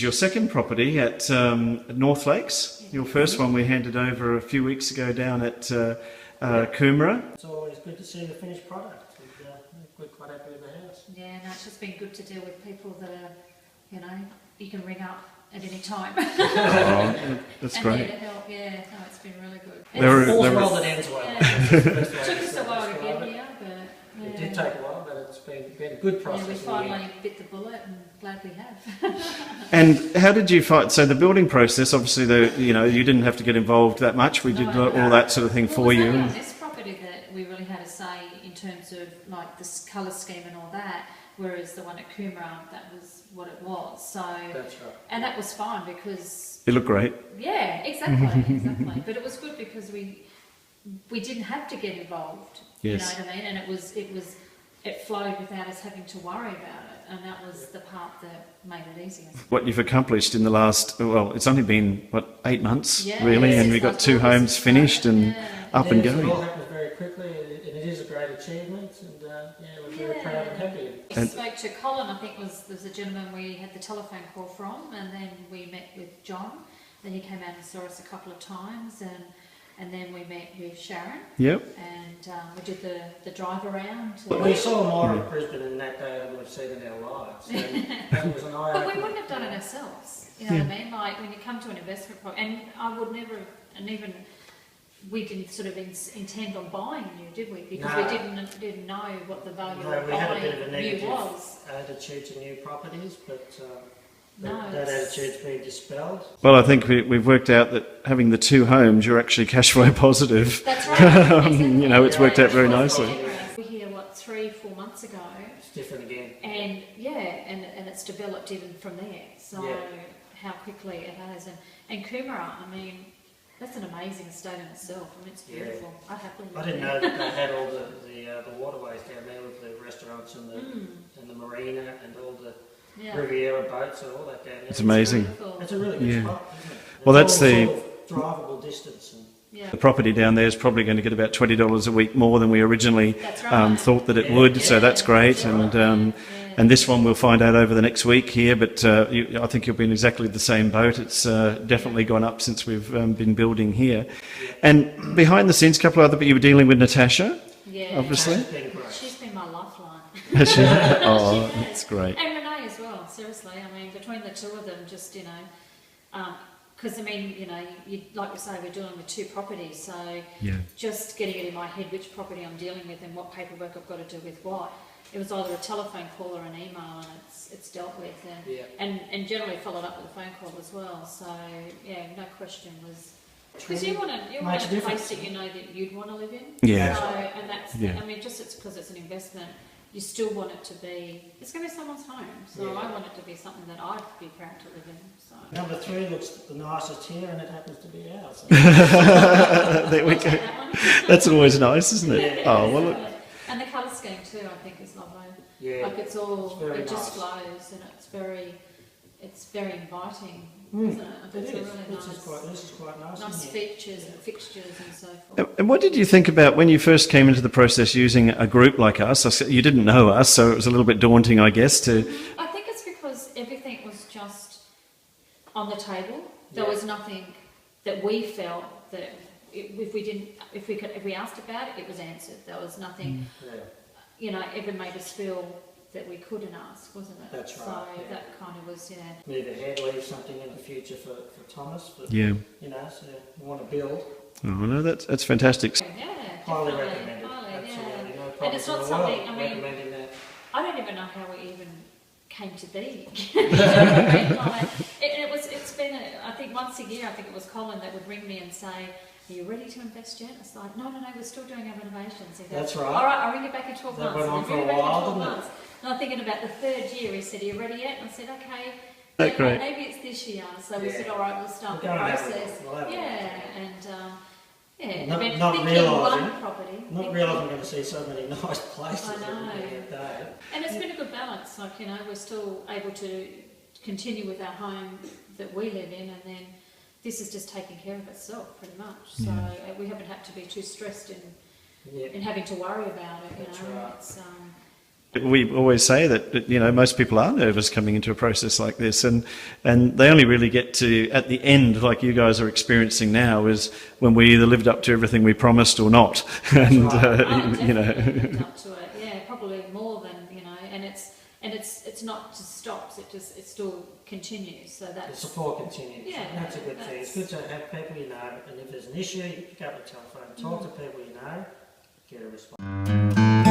your second property at North Lakes. Your first one we handed over a few weeks ago down at Coomera. It's always good to see the finished product. We're quite happy with the house. Yeah, no, it's just been good to deal with people that are, you know, you can ring up at any time. Oh, that's and great. there to help, yeah. No, it's been really good. All's well that ends well. Yeah. It took us a while to get here, but yeah. It did take a while, but it's been a good process. Yeah, we finally bit the bullet, and glad we have. And how did you find? So the building process, obviously, you didn't have to get involved that much. We did all that sort of thing for you. It was only on this property that we really had a say in terms of like this colour scheme and all that. Whereas the one at Coomera, that was what it was. So That's right. And that was fine because It looked great. yeah, exactly. But it was good because we didn't have to get involved. Yes. You know what I mean? And it flowed without us having to worry about it, and that was the part that made it easier. What you've accomplished in the last, well, it's only been, 8 months, Yeah, really, yes, and we it's got like 2 August homes to finished start, and yeah. up and It all going. happens very quickly, and it is a great achievement, and we're very proud and happy. I spoke to Colin, I think there's a gentleman we had the telephone call from, and then we met with John. Then he came out and saw us a couple of times, and then we met with Sharon. Yep. And we did the drive around. We saw more of Brisbane in that day than we've seen in our lives. And that was an eye-opener. But we wouldn't have done it ourselves. You know what I mean? Like when you come to an investment property, and I would never, and even we didn't sort of intend on buying new, did we? Because No. we didn't know what the value No, of we had a bit of a buying negative new was. attitude to new properties, but No, that it's- attitude's been dispelled. Well, I think we've worked out that having the 2 homes, you're actually cash flow positive. That's right. Exactly. You know, it's worked out very nicely. We were here, 3-4 months ago, It's different again. and and it's developed even from there. So Yeah. how quickly it has, and Coomera, I mean, that's an amazing estate in itself. I mean, it's Yeah. beautiful. I happily I live didn't there. know that they had all the waterways down there with the restaurants and the marina and all the Yeah. Riviera boats and all that down there. It's amazing. Beautiful. It's a really good Yeah. spot, isn't it? Well, It's that's all the- sort of drivable distance. And Yeah. The property down there is probably going to get about $20 a week more than we originally That's right. thought that it Yeah. would, so Yeah. that's great. And this one we'll find out over the next week here, but I think you'll be in exactly the same boat. It's definitely gone up since we've been building here. And behind the scenes, a couple of other, but you were dealing with Natasha, Yeah. obviously. it's been great. She's been my lifeline. Oh, that's great. And Renee as well, seriously. I mean, between the two of them, just, you know, because, I mean, you know, like we say, we're dealing with 2 properties, so Yeah. just getting it in my head which property I'm dealing with and what paperwork I've got to do with what. It was either a telephone call or an email, and it's dealt with, and generally followed up with a phone call as well. So yeah, no question was because you want Makes a a place difference. that you know that you'd want to live in. Yeah. So, and that's Yeah. I mean, just it's because it's an investment. You still want it to be. It's going to be someone's home, so Yeah. I want it to be something that I'd be proud to live in. So. Number 3 looks the nicest here, and it happens to be ours. There we go. That one. That's always nice, isn't it? Yeah. Oh, well, look. And the colour scheme too, I think, is lovely. Yeah, Like it's all, it's very it just nice. flows, and it's very inviting, isn't it? I think It it's is. a really This is quite nice. nice isn't it? features and fixtures and so forth. And what did you think about when you first came into the process using a group like us? You didn't know us, so it was a little bit daunting, I guess, to... I think it's because everything was just on the table. There Yeah. was nothing that we felt that if we asked about it, it was answered. There was nothing, Yeah. you know, ever made us feel that we couldn't ask, wasn't it? That's right, So yeah. that kind of was, yeah. Move ahead, leave something in the future for Thomas. But, Yeah. You know, so you want to build. Oh, no, that's fantastic. Yeah, Highly definitely, recommend it. highly, Absolutely. yeah. No And problems it's in not the something, world I mean, recommending that. I don't even know how we even came to be. You know what I mean? Like, it's been, I think once a year, I think it was Colin that would ring me and say, are you ready to invest yet? It's like, no, we're still doing our renovations. He goes, That's right. All right, I'll ring you back in 12 That months. went on And for I'll ring a you back in while, 12 didn't it? months. And I'm thinking about the 3rd year, he said, are you ready yet? And I said, okay. Oh, Yeah, great. maybe it's this year. So we Yeah. said, all right, we'll start the We'll go and have a process. look. We'll have a look. Yeah, and yeah, Not- I mean, not thinking realising- one property. Not thinking- realising I'm going to see so many nice places I know. every day. And it's been a good balance, like, you know, we're still able to continue with our home that we live in, and then this is just taking care of itself pretty much. So we haven't had to be too stressed Yeah. in having to worry about it, you That's know. right. It's, We always say that, you know, most people are nervous coming into a process like this, and they only really get to, at the end, like you guys are experiencing now, is when we either lived up to everything we promised or not. And, you know. Lived up to it, yeah, probably more than, you know, and it's not just stops, it still continues, so The that's, support continues. Yeah, And that's a good thing. It's good to have people you know, and if there's an issue, you pick up the telephone, talk to people you know, get a response.